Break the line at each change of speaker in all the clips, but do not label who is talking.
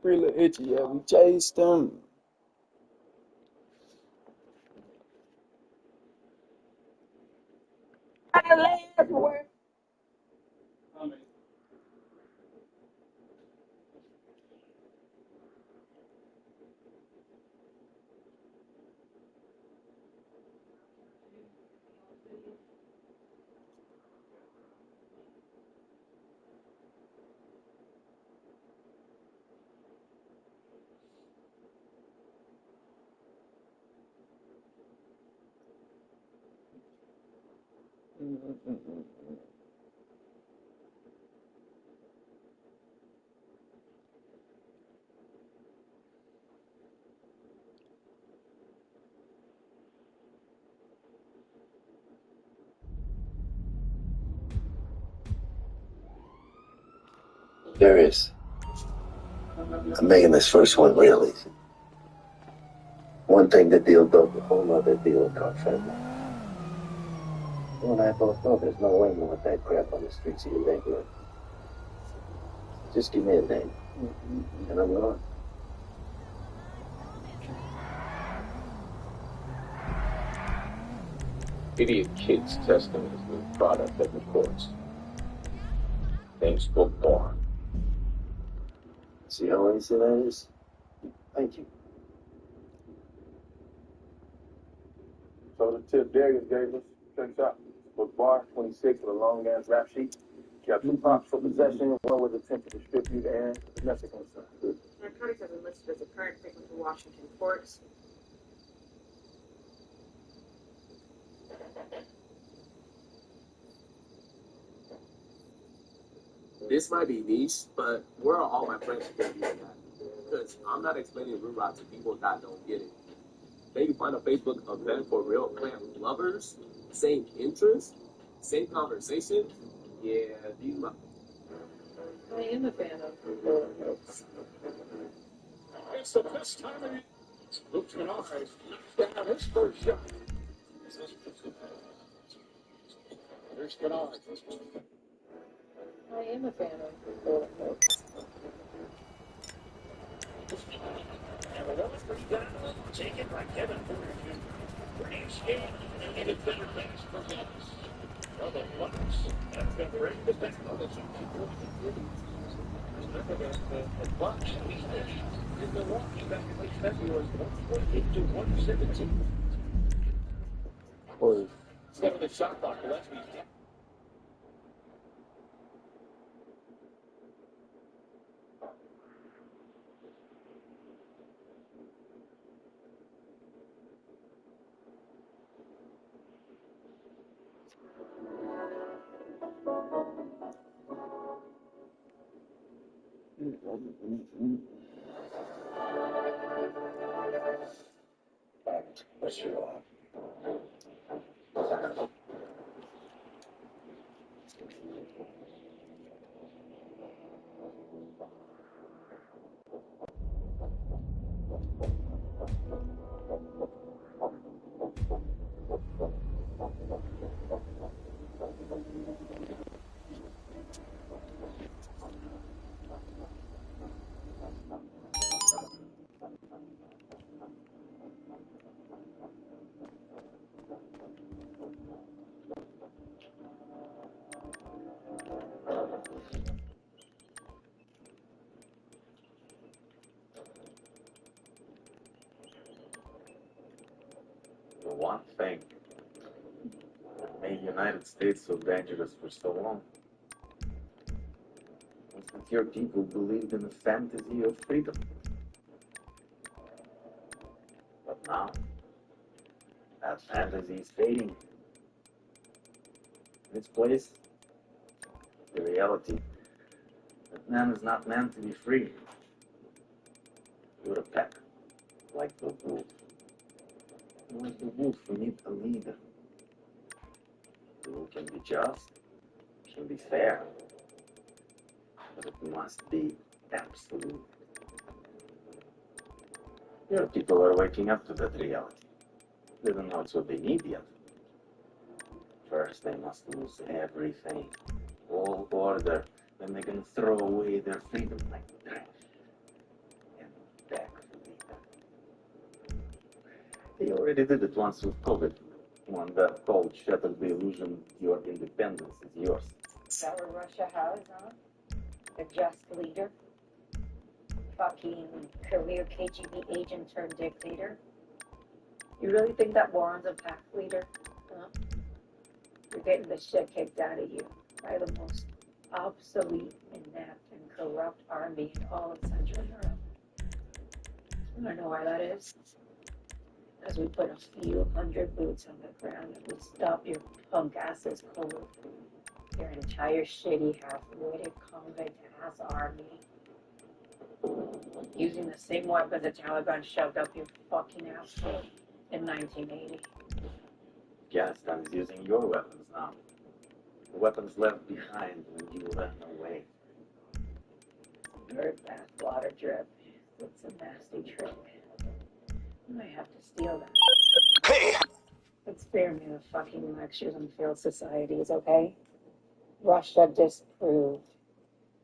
Pretty little itchy, yeah. We chased them.
There is. I'm making this first one real easy. One thing the deal built a whole other deal called family. You and I both know there's no way you want that crap on the streets of your neighborhood. Just give me a name, and I'm gone.
Idiot kids testing his new product at the courts. Name's Bookborn.
See how easy that is? Thank you.
So the tip Darius gave us, check out. Book bar 26 with a long ass rap sheet. You got 2 props for possession, one was attempt to distribute, and domestic concern.
Narcotics have been listed as a current frequent to Washington courts.
This might be niche, but where are all my friends going to be at? Because I'm not explaining Root Rock to people that don't get it. They can find a Facebook event for real plant lovers, same interests, same conversation. Yeah, these might.
I am a fan of.
It's the best time of year. Luke Kennard knocks down his first shot. Here's Kennard.
I am a fan of.
And the lowest three down, taken by Kevin Porter Jr. Great skate and needed better things for Dennis. Well, the Bucks have been ready to bet on this. Remember the Bucks beat in Milwaukee back in late February, 128 to 117.
Boy,
Instead of the shot clock, Gillespie's deep.
What's your arm?
The one thing that made the United States so dangerous for so long was that your people believed in the fantasy of freedom. But now, that fantasy is fading. In its place, the reality that man is not meant to be free. You're a pet, like the wolf. And like the wolf, we need a leader. Who can be just, can be fair, but it must be absolute. Your people are waking up to that reality. They don't know it's what they need yet. First, they must lose everything. All order, then they can throw away their freedom like trash and back later. They already did it once with COVID, when that cold shattered the illusion your independence is yours.
Is that what Russia has, huh? A just leader? Fucking career KGB agent turned dictator? You really think that Warren's a pack leader? Huh? You're getting the shit kicked out of you by the most obsolete, inept, and corrupt army in all of Central Europe. You don't know why that is? Because we put a few hundred boots on the ground and we stop your punk asses cold. Your entire shitty half-witted convict-ass army. Using the same weapons the Taliban shoved up your fucking asshole in 1980.
Afghanistan is using your weapons now. The weapons left behind when you ran away.
Bird bath water drip. It's a nasty trick. You might have to steal that.
Hey!
But spare me the fucking lectures on failed societies, okay? Russia disproved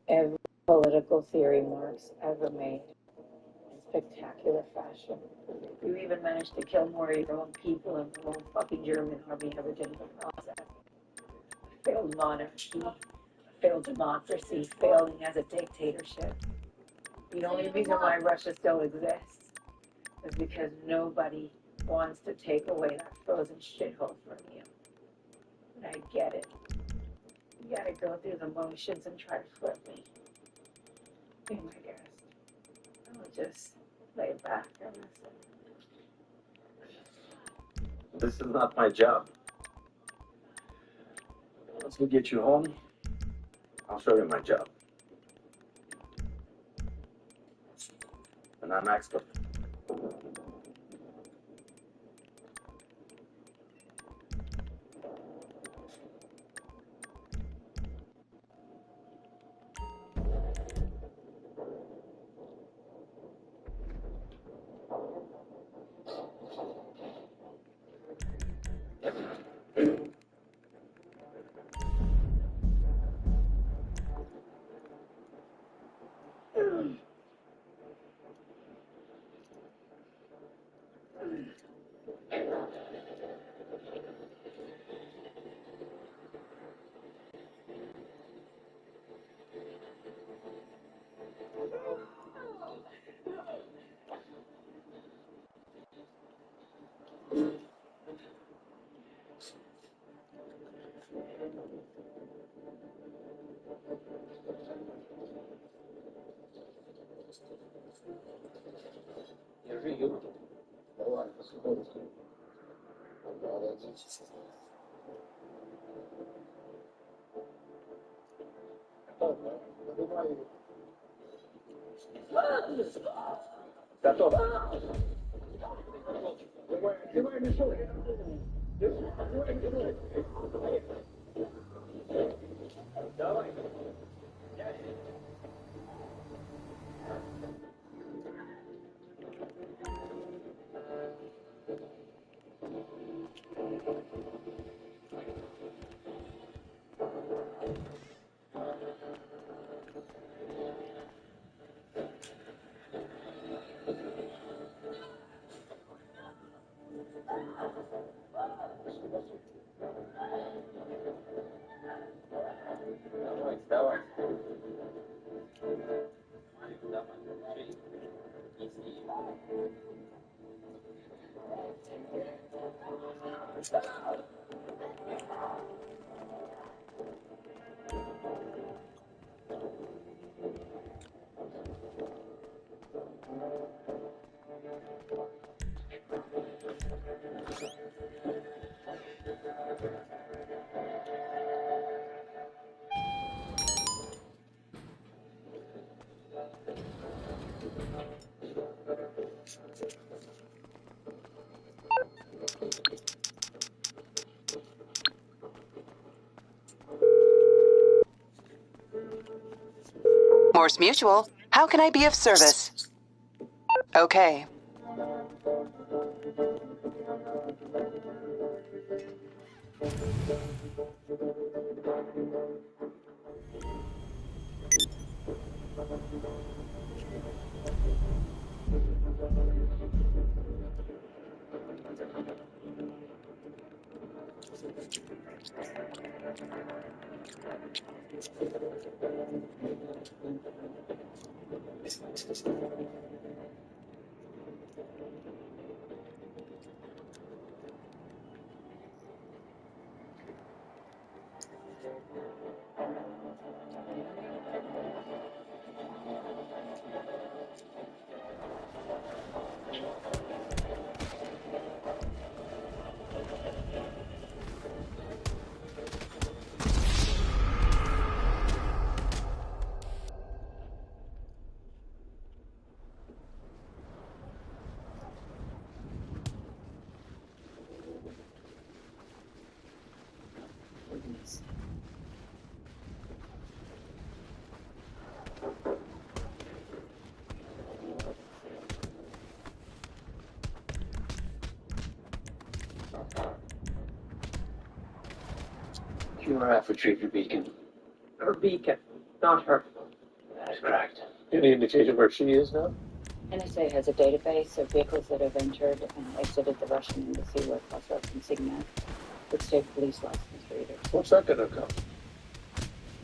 every political theory Marx ever made in spectacular fashion. You even managed to kill more of your own people than the whole fucking German army ever did in the process. A failed monarchy, a failed democracy, failing as a dictatorship. The only reason why Russia still exists is because nobody wants to take away that frozen shithole from you. And I get it. You gotta go through the motions and try to flip me. Be my guest. I'll just lay back and listen.
This is not my job. Once we get you home, I'll show you my job. And I'm expert.
Morse Mutual, how can I be of service? Okay.
Goodness.
QRF retrieved your beacon.
Her beacon, not her.
That is correct.
Any indication where she is now?
NSA has a database of vehicles that have entered and exited the Russian embassy with cross-referencing that with state police license readers.
What's that going to come?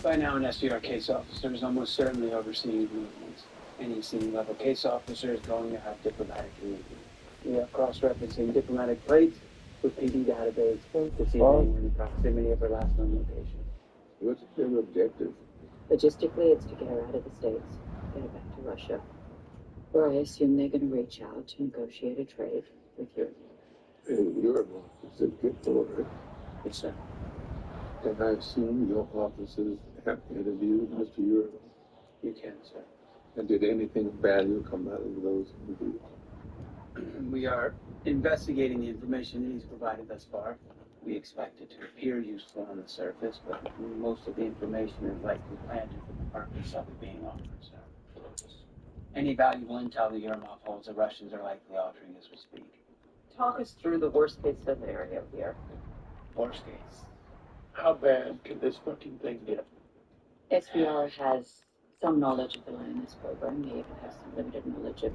By now, an SDR case officer is almost certainly overseeing movements. Any senior-level case officer is going to have diplomatic immunity. We are cross-referencing diplomatic plates with PD database to see if anyone in proximity of her last known location.
What's their objective?
Logistically, it's to get her out of the States, get her back to Russia, where I assume they're going to reach out to negotiate a trade with Europe.
And Europe is a good for it.
Yes, sir.
And I assume your officers have interviewed Mr. Europe.
You can, sir.
And did anything of value come out of those interviews?
We are investigating the information that he's provided thus far. We expect it to appear useful on the surface, but most of the information is likely planted for the purpose of it being offered, sir. Any valuable intel the Yermov holds, the Russians are likely offering as we speak.
Talk us through the worst case scenario here.
Worst case.
How bad can this fucking thing get?
SBR has some knowledge of the Lioness program. They even have some limited knowledge of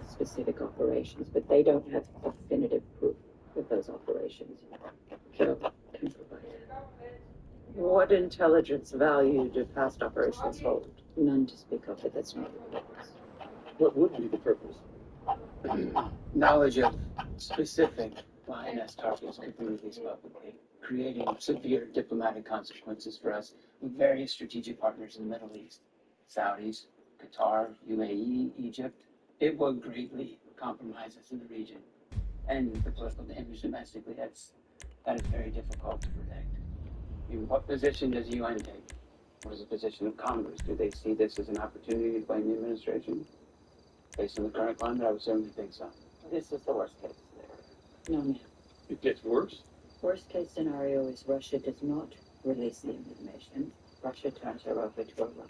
specific operations, but they don't have definitive proof of those operations. So, can provide
What intelligence value do past operations hold?
none to speak of, but that's not the purpose.
What would be the purpose?
Knowledge of specific Lioness targets could be released publicly, creating severe diplomatic consequences for us with various strategic partners in the Middle East. Saudis, Qatar, UAE, Egypt. It will greatly compromise us in the region. And the political damage domestically, that is very difficult to predict. I mean, what position does the UN take? What is the position of Congress? Do they see this as an opportunity to blame the administration? Based on the current climate, I would certainly think so.
This is the worst case scenario.
No, ma'am.
It gets worse?
Worst case scenario is Russia does not release the information. Russia turns her over to Iran.